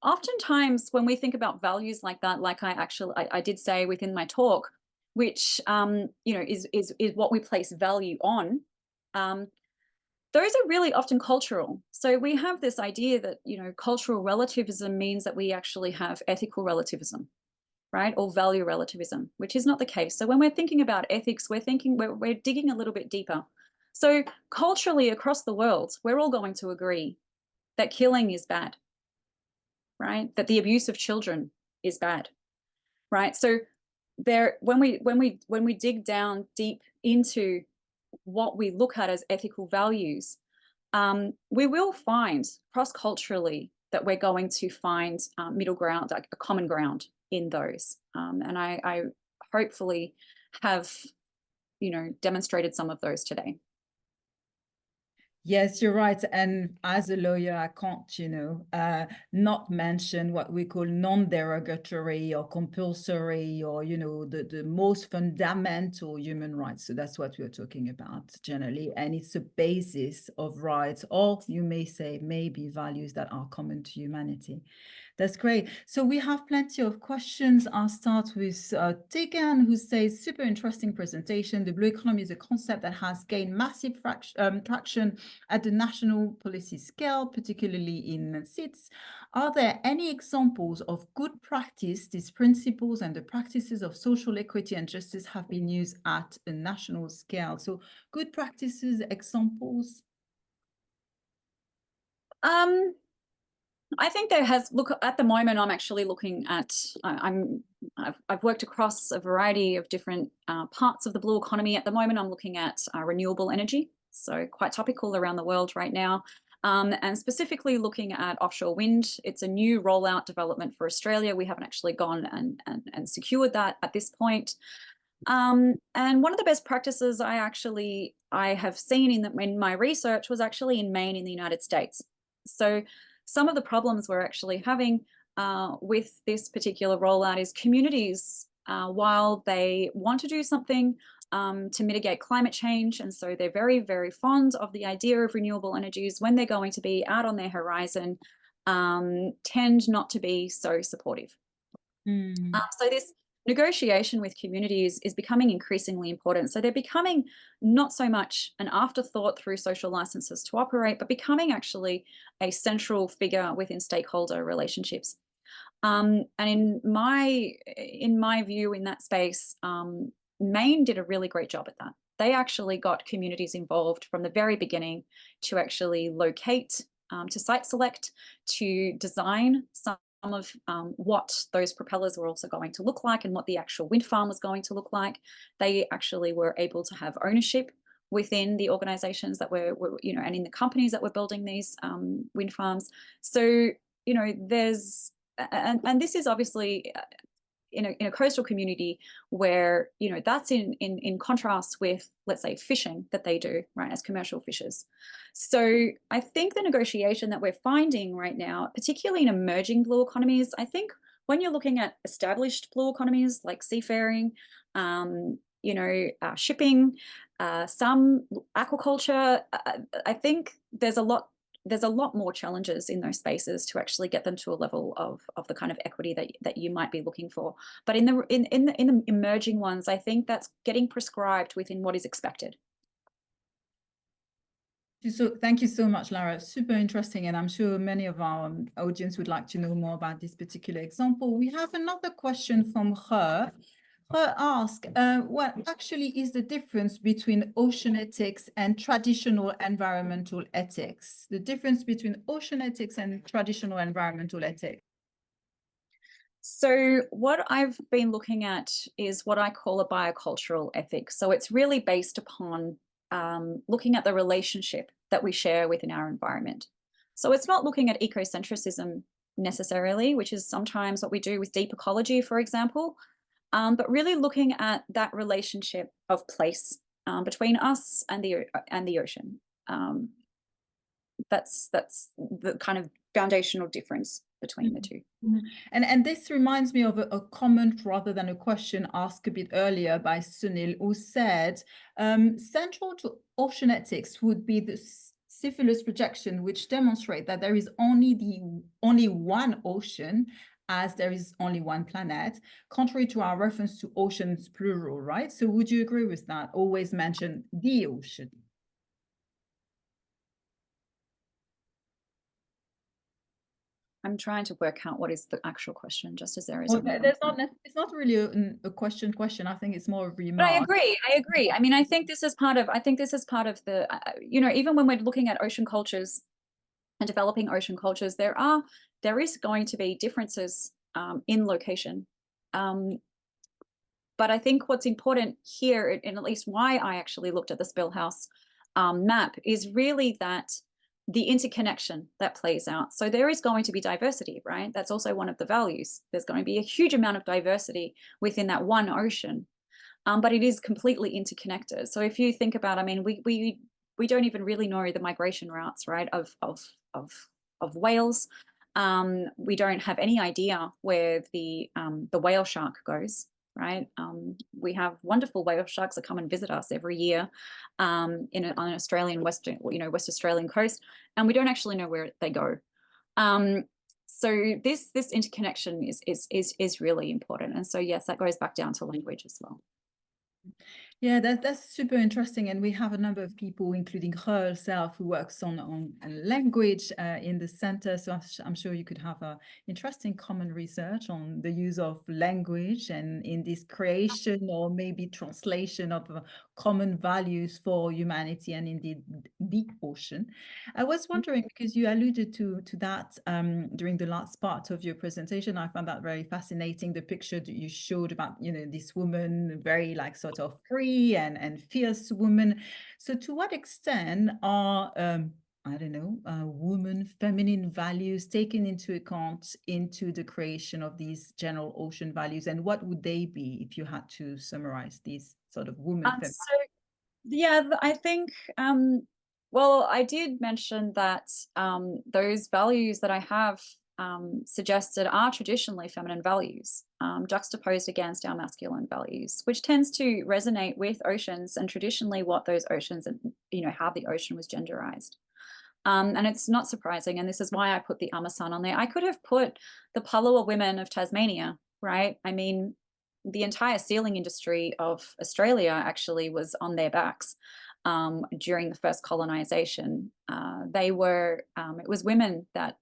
Speaker 2: oftentimes when we think about values like that, like I did say within my talk, which is what we place value on. Those are really often cultural. So we have this idea that, cultural relativism means that we actually have ethical relativism, right? Or value relativism, which is not the case. So when we're thinking about ethics, we're digging a little bit deeper. So culturally across the world, we're all going to agree that killing is bad, right? That the abuse of children is bad, right? So when we dig down deep into what we look at as ethical values, we will find cross-culturally that we're going to find middle ground, like a common ground in those. And I hopefully have, demonstrated some of those today.
Speaker 3: Yes, you're right. And as a lawyer, I can't, not mention what we call non-derogatory or compulsory or, the most fundamental human rights. So that's what we're talking about generally. And it's a basis of rights, or you may say maybe values that are common to humanity. That's great. So we have plenty of questions. I'll start with Tegan, who says, super interesting presentation. The blue economy is a concept that has gained massive traction at the national policy scale, particularly in SITS. Are there any examples of good practice these principles and the practices of social equity and justice have been used at a national scale? So good practices, examples?
Speaker 2: I think there has, look, at the moment, I'm actually looking at, I've worked across a variety of different parts of the blue economy. At the moment, I'm looking at renewable energy, so quite topical around the world right now. And specifically looking at offshore wind. It's a new rollout development for Australia. We haven't actually gone and secured that at this point. And one of the best practices I have seen in my research was actually in Maine in the United States. So some of the problems we're actually having with this particular rollout is communities, while they want to do something to mitigate climate change, and so they're very, very fond of the idea of renewable energies, when they're going to be out on their horizon, tend not to be so supportive. So this negotiation with communities is becoming increasingly important. So they're becoming not so much an afterthought through social licenses to operate, but becoming actually a central figure within stakeholder relationships. And in my view, in that space, Maine did a really great job at that. They actually got communities involved from the very beginning to actually locate, to site select, to design some of what those propellers were also going to look like and what the actual wind farm was going to look like. They actually were able to have ownership within the organizations that were and in the companies that were building these wind farms. So, there's, and this is obviously in a coastal community where, that's in contrast with, let's say, fishing that they do, right, as commercial fishers. So I think the negotiation that we're finding right now, particularly in emerging blue economies, I think when you're looking at established blue economies like seafaring, shipping, some aquaculture, I think there's a lot more challenges in those spaces to actually get them to a level of the kind of equity that you might be looking for. But in the emerging ones, I think that's getting prescribed within what is expected.
Speaker 3: So thank you so much, Lara. Super interesting. And I'm sure many of our audience would like to know more about this particular example. We have another question from her. Her ask, what actually is the difference between ocean ethics and traditional environmental ethics? The difference between ocean ethics and traditional environmental ethics.
Speaker 2: So what I've been looking at is what I call a biocultural ethic. So it's really based upon looking at the relationship that we share within our environment. So it's not looking at ecocentrism necessarily, which is sometimes what we do with deep ecology, for example, but really looking at that relationship of place between us and the ocean. That's the kind of foundational difference. between the two.
Speaker 3: And this reminds me of a comment rather than a question asked a bit earlier by Sunil, who said central to oceanetics would be the syphilis projection, which demonstrate that there is only one ocean, as there is only one planet, contrary to our reference to oceans plural, right? So would you agree with that? Always mention the ocean.
Speaker 2: I'm trying to work out what is the actual question, just as there is.
Speaker 3: Well, it's not really a question. I think it's more a remark.
Speaker 2: But I agree. I mean, I think this is part of the, you know, even when we're looking at ocean cultures and developing ocean cultures, there is going to be differences in location. But I think what's important here, and at least why I actually looked at the Spillhouse map, is really that the interconnection that plays out. So there is going to be diversity, right? That's also one of the values. There's going to be a huge amount of diversity within that one ocean, but it is completely interconnected. So if you think about, I mean, we don't even really know the migration routes, right, of whales. We don't have any idea where the whale shark goes. Right, we have wonderful whale sharks that come and visit us every year on an Australian West Australian coast, and we don't actually know where they go. So this interconnection is really important, and so yes, that goes back down to language as well.
Speaker 3: Yeah, that's super interesting, and we have a number of people, including her herself, who works on language in the center. So I'm sure you could have a interesting common research on the use of language and in this creation or maybe translation of common values for humanity and indeed the ocean. I was wondering, because you alluded to that during the last part of your presentation, I found that very fascinating. The picture that you showed about, you know, this woman, very like sort of free and fierce woman. So to what extent are I don't know, woman, feminine values taken into account into the creation of these general ocean values, and what would they be if you had to summarize these sort of woman?
Speaker 2: So yeah, I think well, I did mention that those values that I have suggested are traditionally feminine values, juxtaposed against our masculine values, which tends to resonate with oceans and traditionally what those oceans and, you know, how the ocean was genderized. And it's not surprising, and this is why I put the Amazon on there. I could have put the Palawa women of Tasmania, right? I mean, the entire sealing industry of Australia actually was on their backs during the first colonization. They were, it was women that,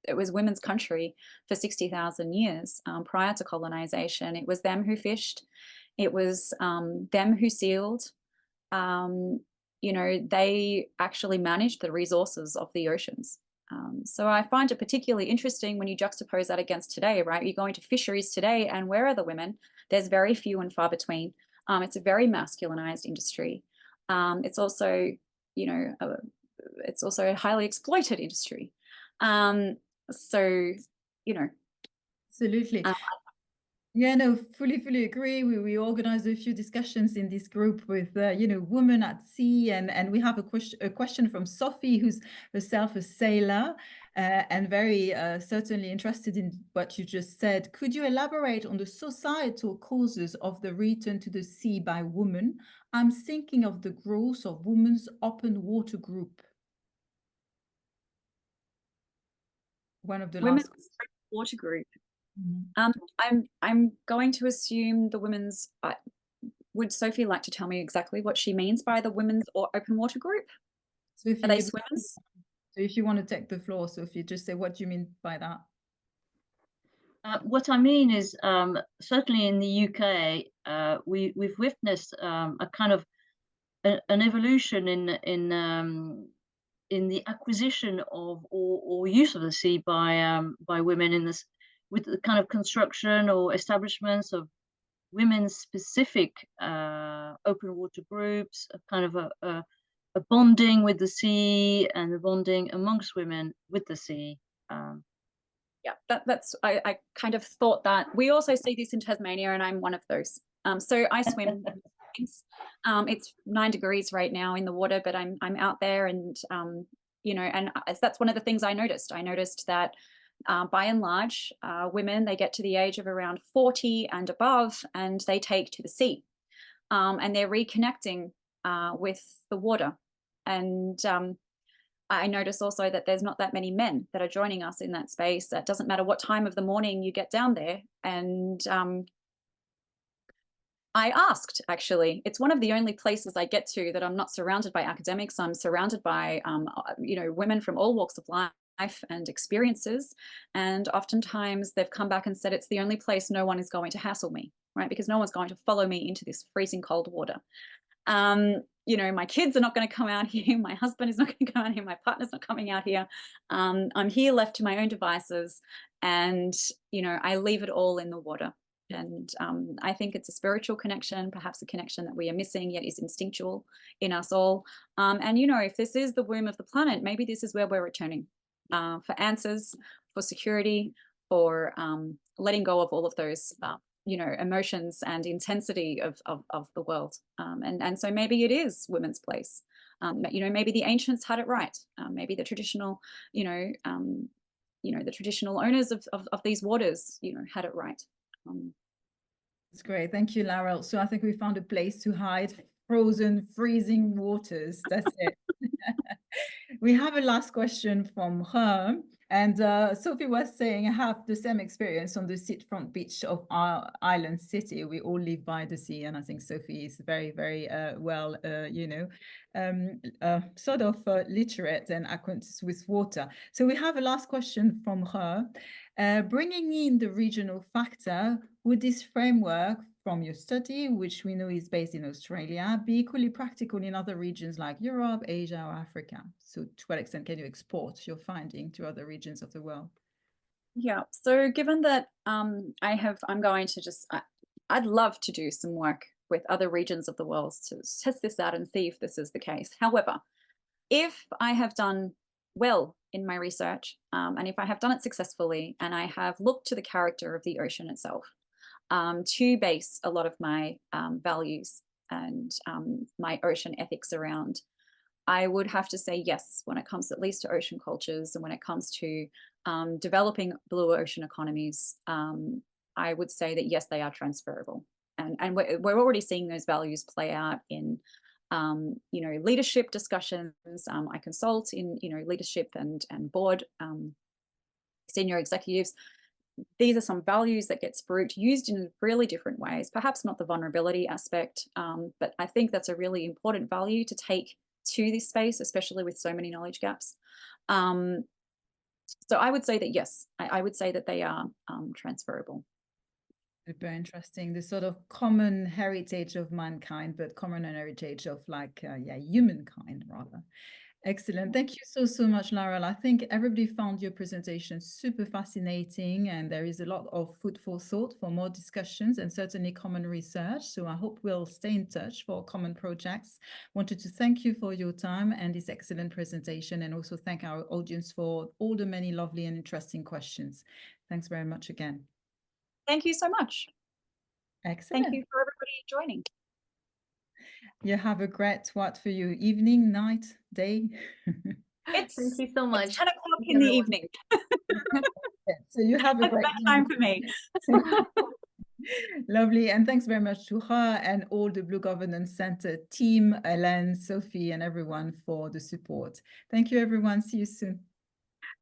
Speaker 2: it was women's country for 60,000 years prior to colonization. It was them who fished. It was them who sealed. You know, they actually managed the resources of the oceans. So I find it particularly interesting when you juxtapose that against today, right? You go into fisheries today, and where are the women? There's very few and far between. It's a very masculinized industry. It's also, you know, it's also a highly exploited industry. So, you know.
Speaker 3: Absolutely. Yeah, no, fully agree. We organized a few discussions in this group with, you know, women at sea, and we have a question from Sophie, who's herself a sailor and very certainly interested in what you just said. Could you elaborate on the societal causes of the return to the sea by women? I'm thinking of the growth of women's open water group. One of the
Speaker 2: Women's
Speaker 3: last
Speaker 2: water group. I'm going to assume the women's. Would Sophie like to tell me exactly what she means by the women's or open water group?
Speaker 3: So if
Speaker 2: Are they swimmers?
Speaker 3: So if you want to take the floor, Sophie, just say what you mean by that.
Speaker 4: What I mean is, certainly in the UK, we've witnessed a kind of an evolution in the acquisition of or use of the sea by women in this, with the kind of construction or establishments of women's specific open water groups, a kind of a bonding with the sea and the bonding amongst women with the sea.
Speaker 2: Yeah, that's I kind of thought that. We also see this in Tasmania, and I'm one of those. So I swim. It's 9 degrees right now in the water, but I'm out there, and you know, and that's one of the things I noticed. I noticed that by and large, women, they get to the age of around 40 and above, and they take to the sea. And they're reconnecting with the water. And I notice also that there's not that many men that are joining us in that space. It doesn't matter what time of the morning you get down there. And I asked, actually, it's one of the only places I get to that I'm not surrounded by academics. I'm surrounded by, women from all walks of life and experiences. And oftentimes they've come back and said, it's the only place no one is going to hassle me, right? Because no one's going to follow me into this freezing cold water. My kids are not going to come out here. My husband is not going to come out here. My partner's not coming out here. I'm here left to my own devices. And, I leave it all in the water. And I think it's a spiritual connection, perhaps a connection that we are missing, yet is instinctual in us all. And, if this is the womb of the planet, maybe this is where we're returning for answers, for security, for letting go of all of those, emotions and intensity of the world. And so maybe it is women's place. Maybe the ancients had it right. Maybe the traditional, the traditional owners of these waters, had it right.
Speaker 3: That's great. Thank you, Larelle. So I think we found a place to hide frozen, freezing waters. That's it. We have a last question from her. And Sophie was saying, I have the same experience on the seafront beach of our island city. We all live by the sea. And I think Sophie is very, very sort of literate and acquainted with water. So we have a last question from her. Bringing in the regional factor, would this framework from your study, which we know is based in Australia, be equally practical in other regions like Europe, Asia, or Africa? So to what extent can you export your finding to other regions of the world?
Speaker 2: Yeah, so given that I'd love to do some work with other regions of the world to test this out and see if this is the case. However, if I have done well in my research, and if I have done it successfully, and I have looked to the character of the ocean itself to base a lot of my values and my ocean ethics around, I would have to say yes when it comes at least to ocean cultures, and when it comes to developing blue ocean economies, I would say that yes, they are transferable. And we're already seeing those values play out in leadership discussions. I consult in leadership and board senior executives. These are some values that get spruiked, used in really different ways, perhaps not the vulnerability aspect, but I think that's a really important value to take to this space, especially with so many knowledge gaps. So I would say that yes, I would say that they are transferable.
Speaker 3: Super interesting. The sort of common heritage of mankind, but common heritage of humankind rather. Excellent. Thank you so much, Larelle. I think everybody found your presentation super fascinating, and there is a lot of food for thought for more discussions and certainly common research. So I hope we'll stay in touch for common projects. Wanted to thank you for your time and this excellent presentation, and also thank our audience for all the many lovely and interesting questions. Thanks very much again.
Speaker 2: Thank you so much.
Speaker 3: Excellent.
Speaker 2: Thank you for everybody joining.
Speaker 3: You have a great for you evening, night, day.
Speaker 1: Thank you so much.
Speaker 2: It's 10 o'clock in the evening.
Speaker 3: So you have a great
Speaker 2: time for me.
Speaker 3: Lovely. And thanks very much to her and all the Blue Governance Center team, Hélène, Sophie, and everyone for the support. Thank you, everyone. See you soon.